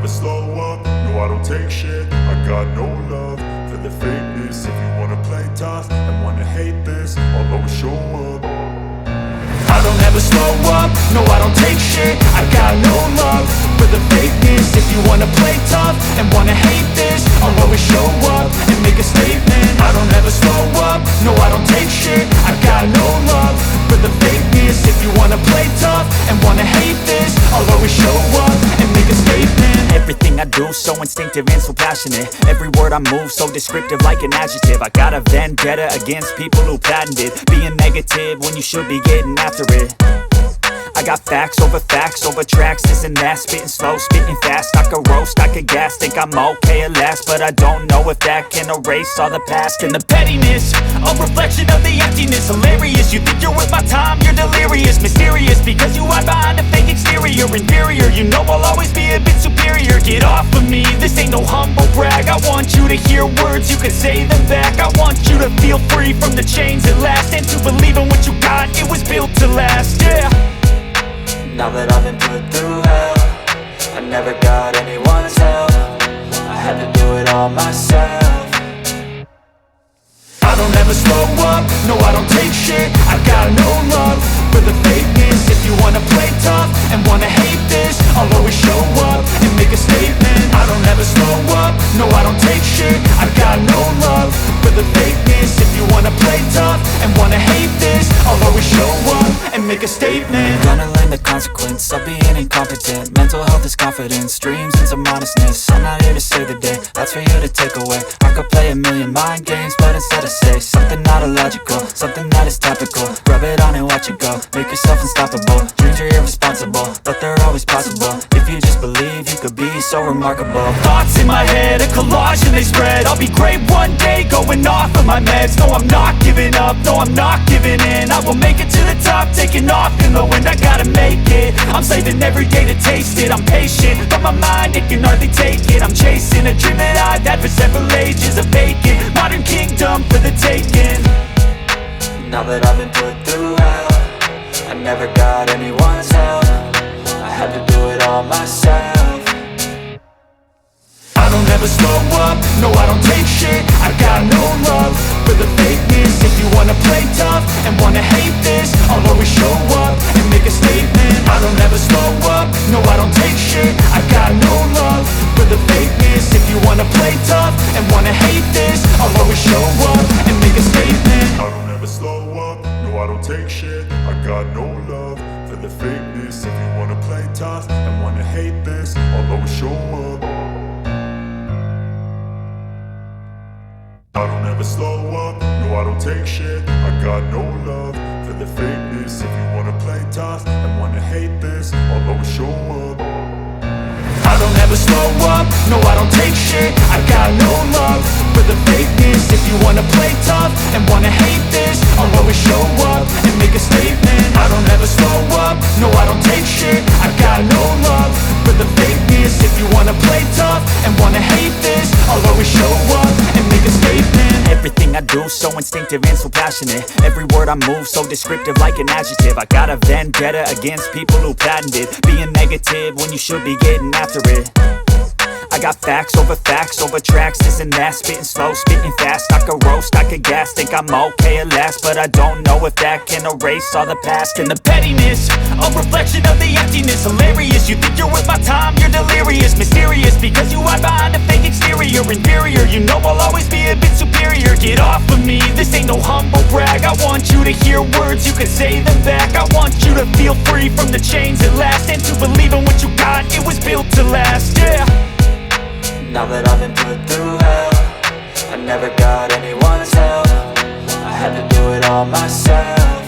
slow up, no I don't take shit. I got no love for the fakeness. If you wanna play tough and wanna hate this, I'll always show up. I don't ever slow up, no I don't take shit. I got no love for the fakeness. If you wanna play tough and wanna hate this, I'll always show up and make a statement. I don't ever slow up, no I don't take shit. I got no love for the fakeness. If you wanna play tough and wanna hate this, I'll always show up and make a statement. Everything I do so instinctive and so passionate. Every word I move so descriptive like an adjective. I got a vendetta against people who patented being negative when you should be getting after it. I got facts over tracks, this and that. Spitting slow, spitting fast, I could roast, I could gas. Think I'm okay at last, but I don't know if that can erase all the past. And the pettiness, a reflection of the emptiness. Hilarious, you think you're worth my time, you're delirious. Mysterious, because you hide behind a fake exterior. Inferior, you know I'll always be a bit superior. Get off of me, this ain't no humble brag. I want you to hear words, you can say them back. I want you to feel free from the chains at last, and to believe in what you got, it was built to last, yeah. Now that I've been put through hell, I never got anyone's help. I had to do it all myself. I don't ever slow up, no I don't take shit. I got no love for the fakeness. If you wanna play tough and wanna hate this, I'll always show up and make a statement. I don't ever slow up, no I don't take shit. I got no love for the fakeness. If you wanna play tough and wanna hate this, I'll always show up and make a statement. Gonna learn the consequence of being incompetent. Mental health is confidence, dreams and some honestness. I'm not here to save the day, that's for you to take away. I could play a million mind games, but instead I say something not illogical, something that is topical. Rub it on and watch it go, make yourself unstoppable. Dreams are irresponsible, but they're always possible. If you just believe, you could be so remarkable. Thoughts in my head, a collage and they spread. I'll be great one day, going off of my meds. No, I'm not giving up, no, I'm not giving in. I will make it to the top, taking off in the wind. I gotta make it, I'm saving every day to taste it. I'm patient, but my mind, it can hardly take it. I'm chasing a dream that I've had for several ages. A vacant, modern kingdom for the taking. Now that I've been put through hell, I never got anyone's help. I had to do it all myself. I don't ever slow up, no I don't take shit. I got no love for the fakeness. If you wanna play tough and wanna hate this, I'll always show up and make a statement. I don't ever slow up, no I don't take shit. I got no love for the fakeness. If you wanna play tough and wanna hate this, I'll always show up and make a statement. I don't ever slow up, no I don't take shit. I got no love for the fakeness. If you wanna play tough and wanna hate this, I'll always show up. I don't ever slow up, no I don't take shit. I got no love for the fakeness. If you wanna play tough and wanna hate this, I'll always show up. I don't ever slow up, no I don't take shit. I got no love for the fakeness. If you wanna play tough and wanna hate this, I'll always show up and make a statement. I don't ever slow up, no I don't take shit. I got no love for the fakeness. If you wanna play tough and wanna hate this, I'll always show up and make a statement. Everything I do so instinctive and so passionate. Every word I move so descriptive like an adjective. I got a vendetta against people who patented being negative when you should be getting after it. I got facts over tracks, this and that. Spitting slow, spitting fast, I could roast, I could gas. Think I'm okay at last, but I don't know if that can erase all the past. And the pettiness, a reflection of the emptiness. Hilarious, you think you're worth my time, you're delirious. Mysterious, because you hide behind a fake exterior. Inferior, you know I'll always be a bit superior. Get off of me, this ain't no humble brag. I want you to hear words, you can say them back. I want you to feel free from the chains at last, and to believe in what you got, it was built to last, yeah. Now that I've been put through hell, I never got anyone's help. I had to do it all myself.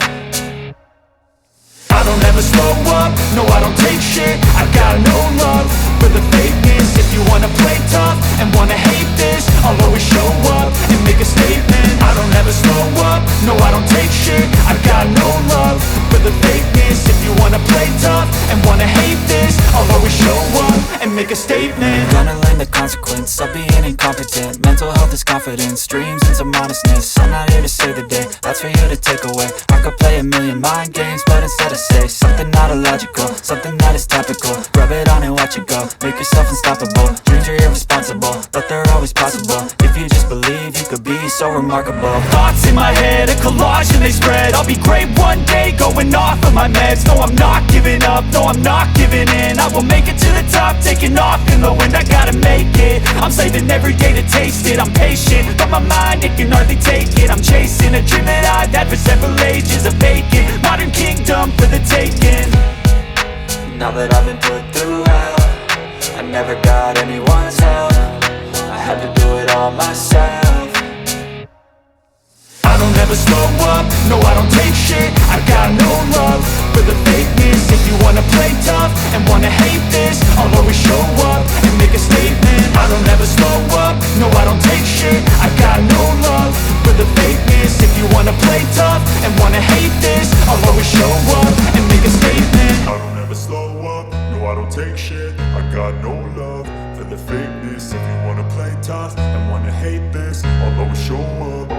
I don't ever slow up, no I don't take shit. I got no love for the fakeness. If you wanna play tough and wanna hate this, I'll always show up and make a statement. I don't ever slow up, no I don't take shit. I got no love for the fakeness. If you wanna play tough and wanna hate this, I'll always show up and make a make a statement. Gonna learn the consequence of being incompetent. Mental health is confidence, dreams into modestness. I'm not here to save the day, that's for you to take away. I could play a million mind games, but instead I say something not illogical, something that is topical. Rub it on and watch it go, make yourself unstoppable. Dreams are irresponsible, but they're always possible. If you just believe, you could be so remarkable. Thoughts in my head, a collage and they spread. I'll be great one day, going off of my meds. No, I'm not giving up, no, I'm not giving in. I will make it to the top, taking off in the wind. I gotta make it, I'm saving every day to taste it. I'm patient, but my mind, it can hardly take it. I'm chasing a dream that I've had for several ages. A vacant, modern kingdom for the taking. Now that I've been put through hell, I never got anyone's help. I had to do it all myself. I don't ever slow up, no I don't take shit. I got no love for the fakeness. If you wanna play tough and wanna hate this, I'll always show up and make a statement. I don't ever slow up, no I don't take shit. I got no love for the fakeness. If you wanna play tough and wanna hate this, I'll always show up and make a statement. I don't ever slow up, no I don't take shit. I got no love for the fakeness. If you wanna play tough and wanna hate this, I'll always show up.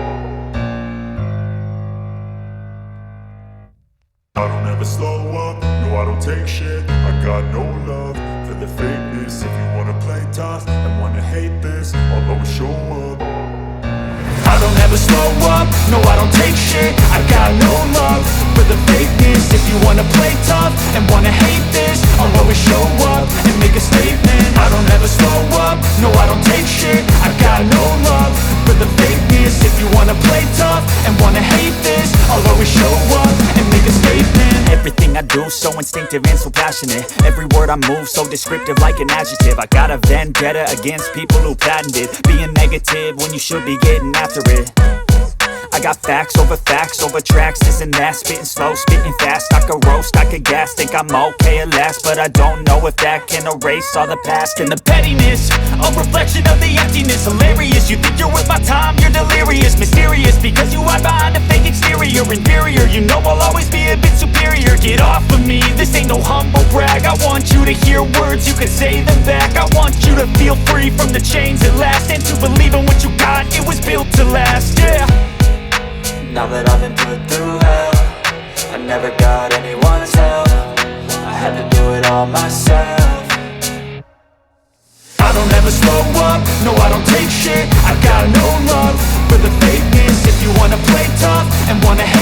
I don't ever slow up, no I don't take shit. I got no love for the fakeness. If you wanna play tough and wanna hate this, I'll always show up. I don't ever slow up, no I don't take shit. I got no love for the fakeness. If you wanna play tough and wanna hate this, I'll always show up and make a statement. I don't ever slow up, no I don't take shit. I got no love for the fakeness. If you wanna play tough and wanna hate this, I'll always show up and make a statement. Everything I do so instinctive and so passionate. Every word I move so descriptive like an adjective. I got a vendetta against people who patented being negative when you should be getting after it. I got facts over tracks, this and that. Spitting slow, spitting fast. I could roast, I could gas. Think I'm okay at last, but I don't know if that can erase all the past. And the pettiness, a reflection of the emptiness. Hilarious, you think you're worth my time, you're delirious. Mysterious, because you hide behind a fake exterior. Inferior, you know I'll always be a bit superior. Get off of me, this ain't no humble brag. I want you to hear words, you can say them back. I want you to feel free from the chains at last, and to believe in what you got, it was built to last, yeah. Now that I've been put through hell, I never got anyone's help. I had to do it all myself. I don't ever slow up, no I don't take shit. I got no love for the fakeness. If you wanna play tough and wanna hate